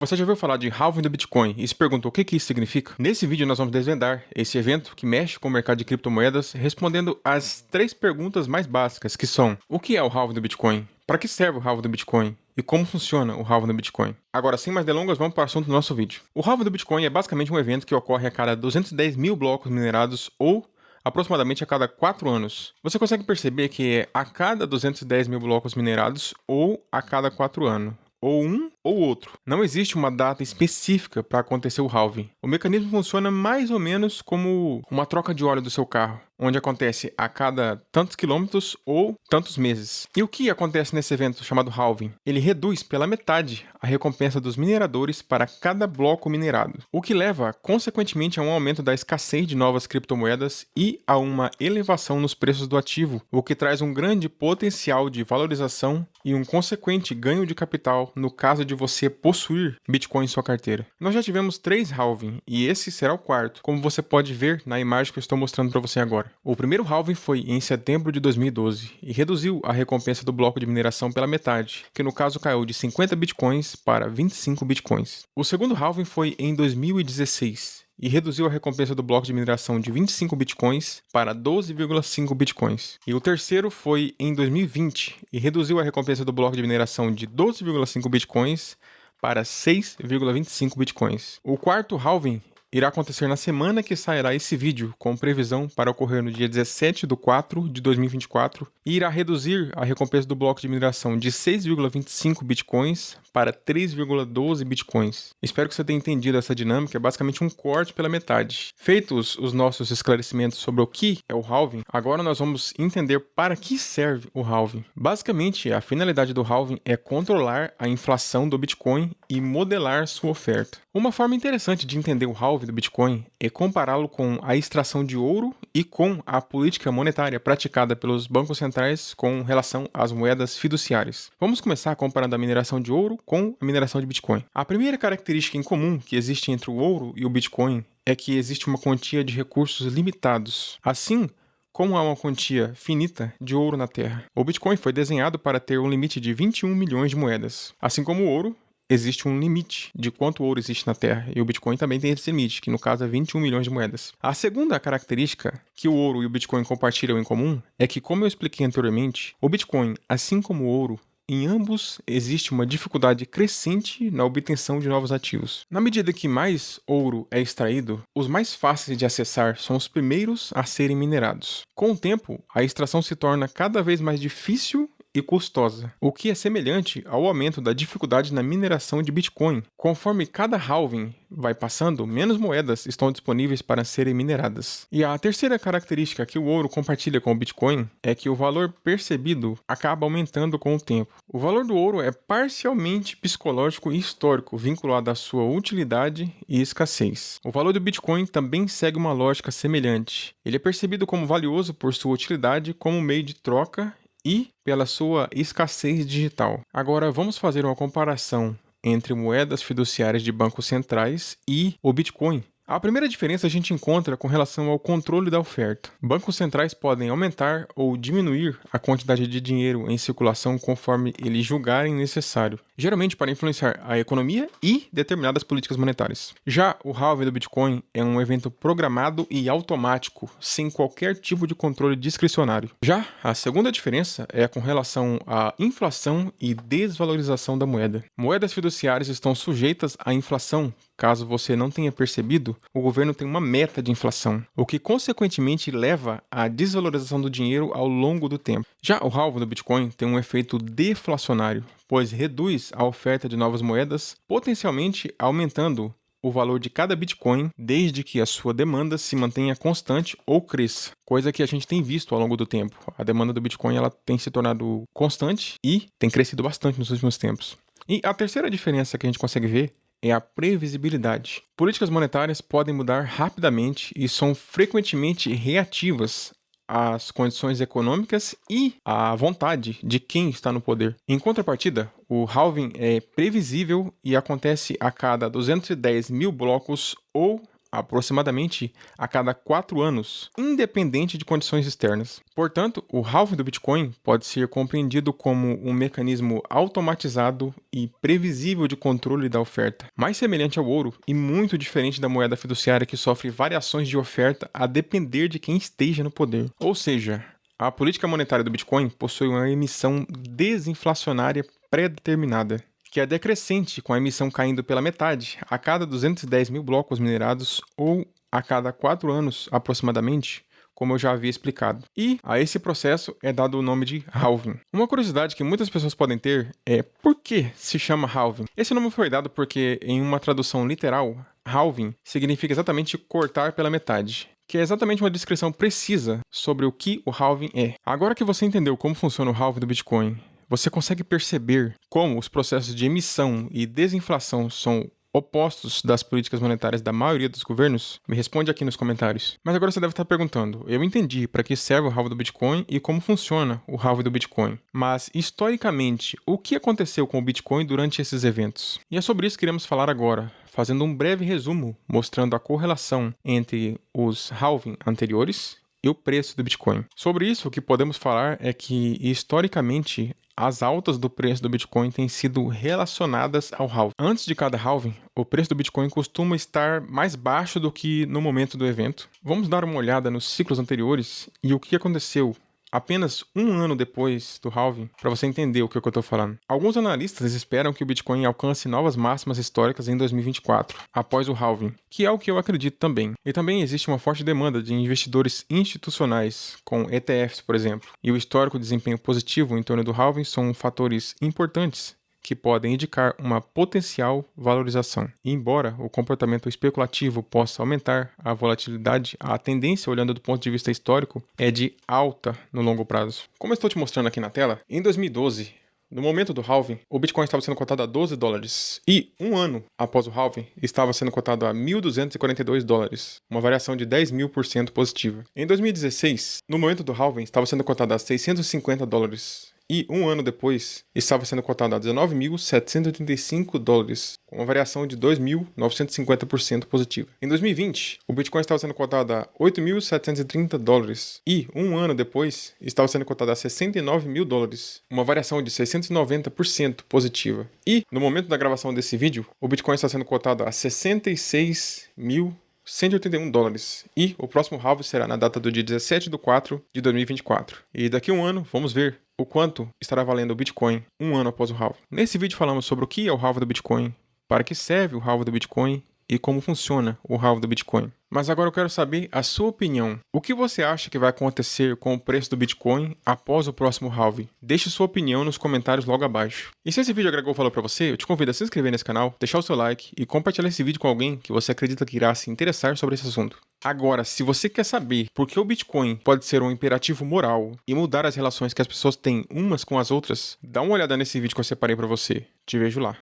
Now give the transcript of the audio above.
Você já ouviu falar de halving do Bitcoin e se perguntou o que isso significa? Nesse vídeo nós vamos desvendar esse evento que mexe com o mercado de criptomoedas, respondendo as 3 perguntas mais básicas, que são: o que é o halving do Bitcoin? Para que serve o halving do Bitcoin? E como funciona o halving do Bitcoin? Agora, sem mais delongas, vamos para o assunto do nosso vídeo. O halving do Bitcoin é basicamente um evento que ocorre a cada 210 mil blocos minerados ou aproximadamente a cada 4 anos. Você consegue perceber que é a cada 210 mil blocos minerados ou a cada 4 anos. Ou um ou outro. Não existe uma data específica para acontecer o halving. O mecanismo funciona mais ou menos como uma troca de óleo do seu carro, onde acontece a cada tantos quilômetros ou tantos meses. E o que acontece nesse evento chamado halving? Ele reduz pela metade a recompensa dos mineradores para cada bloco minerado, o que leva, consequentemente, a um aumento da escassez de novas criptomoedas e a uma elevação nos preços do ativo, o que traz um grande potencial de valorização e um consequente ganho de capital no caso de você possuir Bitcoin em sua carteira. Nós já tivemos 3 halving e esse será o quarto, como você pode ver na imagem que eu estou mostrando para você agora. O primeiro halving foi em setembro de 2012 e reduziu a recompensa do bloco de mineração pela metade, que no caso caiu de 50 Bitcoins para 25 Bitcoins. O segundo halving foi em 2016 e reduziu a recompensa do bloco de mineração de 25 bitcoins para 12,5 bitcoins. E o terceiro foi em 2020 e reduziu a recompensa do bloco de mineração de 12,5 bitcoins para 6,25 bitcoins. O quarto halving irá acontecer na semana que sairá esse vídeo, com previsão para ocorrer no dia 17 de 4 de 2024, e irá reduzir a recompensa do bloco de mineração de 6,25 bitcoins para 3,12 bitcoins. Espero que você tenha entendido essa dinâmica, é basicamente um corte pela metade. Feitos os nossos esclarecimentos sobre o que é o halving, agora nós vamos entender para que serve o halving. Basicamente, a finalidade do halving é controlar a inflação do Bitcoin e modelar sua oferta. Uma forma interessante de entender o halving do Bitcoin é compará-lo com a extração de ouro e com a política monetária praticada pelos bancos centrais com relação às moedas fiduciárias. Vamos começar comparando a mineração de ouro com a mineração de Bitcoin. A primeira característica em comum que existe entre o ouro e o Bitcoin é que existe uma quantia de recursos limitados. Assim, como há uma quantia finita de ouro na Terra, o Bitcoin foi desenhado para ter um limite de 21 milhões de moedas. Assim como o ouro, existe um limite de quanto ouro existe na Terra, e o Bitcoin também tem esse limite, que no caso é 21 milhões de moedas. A segunda característica que o ouro e o Bitcoin compartilham em comum é que, como eu expliquei anteriormente, o Bitcoin, assim como o ouro, em ambos existe uma dificuldade crescente na obtenção de novos ativos. Na medida que mais ouro é extraído, os mais fáceis de acessar são os primeiros a serem minerados. Com o tempo, a extração se torna cada vez mais difícil e custosa, o que é semelhante ao aumento da dificuldade na mineração de Bitcoin. Conforme cada halving vai passando, menos moedas estão disponíveis para serem mineradas. E a terceira característica que o ouro compartilha com o Bitcoin é que o valor percebido acaba aumentando com o tempo. O valor do ouro é parcialmente psicológico e histórico, vinculado à sua utilidade e escassez. O valor do Bitcoin também segue uma lógica semelhante. Ele é percebido como valioso por sua utilidade como meio de troca e pela sua escassez digital. Agora vamos fazer uma comparação entre moedas fiduciárias de bancos centrais e o Bitcoin. A primeira diferença a gente encontra com relação ao controle da oferta. Bancos centrais podem aumentar ou diminuir a quantidade de dinheiro em circulação conforme eles julgarem necessário, geralmente para influenciar a economia e determinadas políticas monetárias. Já o halving do Bitcoin é um evento programado e automático, sem qualquer tipo de controle discricionário. Já a segunda diferença é com relação à inflação e desvalorização da moeda. Moedas fiduciárias estão sujeitas à inflação. Caso você não tenha percebido, o governo tem uma meta de inflação, o que consequentemente leva à desvalorização do dinheiro ao longo do tempo. Já o halving do Bitcoin tem um efeito deflacionário, pois reduz a oferta de novas moedas, potencialmente aumentando o valor de cada Bitcoin, desde que a sua demanda se mantenha constante ou cresça, coisa que a gente tem visto ao longo do tempo. A demanda do Bitcoin ela tem se tornado constante e tem crescido bastante nos últimos tempos. E a terceira diferença que a gente consegue ver é a previsibilidade. Políticas monetárias podem mudar rapidamente e são frequentemente reativas às condições econômicas e à vontade de quem está no poder. Em contrapartida, o halving é previsível e acontece a cada 210 mil blocos ou aproximadamente a cada 4 anos, independente de condições externas. Portanto, o halving do Bitcoin pode ser compreendido como um mecanismo automatizado e previsível de controle da oferta, mais semelhante ao ouro e muito diferente da moeda fiduciária que sofre variações de oferta a depender de quem esteja no poder. Ou seja, a política monetária do Bitcoin possui uma emissão desinflacionária pré-determinada, que é decrescente, com a emissão caindo pela metade a cada 210 mil blocos minerados ou a cada 4 anos aproximadamente, como eu já havia explicado. E a esse processo é dado o nome de halving. Uma curiosidade que muitas pessoas podem ter é por que se chama halving? Esse nome foi dado porque, em uma tradução literal, halving significa exatamente cortar pela metade, que é exatamente uma descrição precisa sobre o que o halving é. Agora que você entendeu como funciona o halving do Bitcoin, você consegue perceber como os processos de emissão e desinflação são opostos das políticas monetárias da maioria dos governos? Me responde aqui nos comentários. Mas agora você deve estar perguntando, eu entendi para que serve o halving do Bitcoin e como funciona o halving do Bitcoin. Mas, historicamente, o que aconteceu com o Bitcoin durante esses eventos? E é sobre isso que iremos falar agora, fazendo um breve resumo mostrando a correlação entre os halving anteriores e o preço do Bitcoin. Sobre isso, o que podemos falar é que, historicamente, as altas do preço do Bitcoin têm sido relacionadas ao halving. Antes de cada halving, o preço do Bitcoin costuma estar mais baixo do que no momento do evento. Vamos dar uma olhada nos ciclos anteriores e o que aconteceu apenas um ano depois do halving, para você entender o que eu estou falando. Alguns analistas esperam que o Bitcoin alcance novas máximas históricas em 2024, após o halving, que é o que eu acredito também. E também existe uma forte demanda de investidores institucionais, com ETFs, por exemplo. E o histórico desempenho positivo em torno do halving são fatores importantes que podem indicar uma potencial valorização. E embora o comportamento especulativo possa aumentar a volatilidade, a tendência, olhando do ponto de vista histórico, é de alta no longo prazo. Como eu estou te mostrando aqui na tela, em 2012, no momento do halving, o Bitcoin estava sendo cotado a $12 e um ano após o halving estava sendo cotado a $1.242, uma variação de 10.000% positiva. Em 2016, no momento do halving, estava sendo cotado a $650 e um ano depois estava sendo cotado a $19.785, com uma variação de 2.950% positiva. Em 2020, o Bitcoin estava sendo cotado a $8.730 e um ano depois estava sendo cotado a $69.000, uma variação de 690% positiva. E no momento da gravação desse vídeo, o Bitcoin está sendo cotado a $66.181 e o próximo halving será na data do dia 17/4 de 2024. E daqui a um ano, vamos ver o quanto estará valendo o Bitcoin um ano após o halving. Nesse vídeo falamos sobre o que é o halving do Bitcoin, para que serve o halving do Bitcoin e como funciona o halving do Bitcoin. Mas agora eu quero saber a sua opinião. O que você acha que vai acontecer com o preço do Bitcoin após o próximo halving? Deixe sua opinião nos comentários logo abaixo. E se esse vídeo agregou valor para você, eu te convido a se inscrever nesse canal, deixar o seu like e compartilhar esse vídeo com alguém que você acredita que irá se interessar sobre esse assunto. Agora, se você quer saber por que o Bitcoin pode ser um imperativo moral e mudar as relações que as pessoas têm umas com as outras, dá uma olhada nesse vídeo que eu separei para você. Te vejo lá.